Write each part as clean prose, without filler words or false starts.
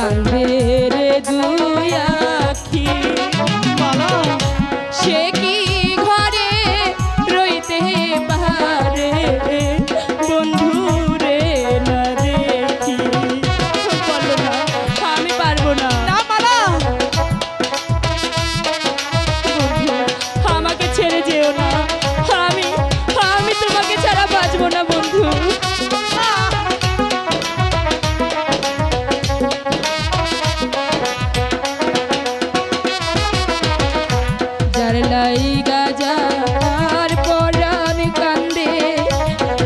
কান্দে রে দুই আখি সে কি ঘরে রইতে পারে বন্ধু রে না দেখি বলো না আমি পারবো না আমাকে ছেড়ে যেও না আমি আমি তোমাকে ছাড়া বাঁচবো না বন্ধু যার লাইগা যার পরাণ কান্দে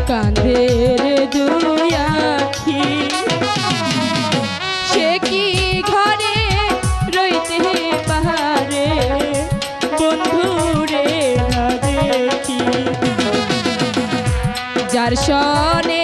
কান্দে রে দুই আখি সে কি ঘরে রইতে পারে বন্ধু রে না দেখি যার সনে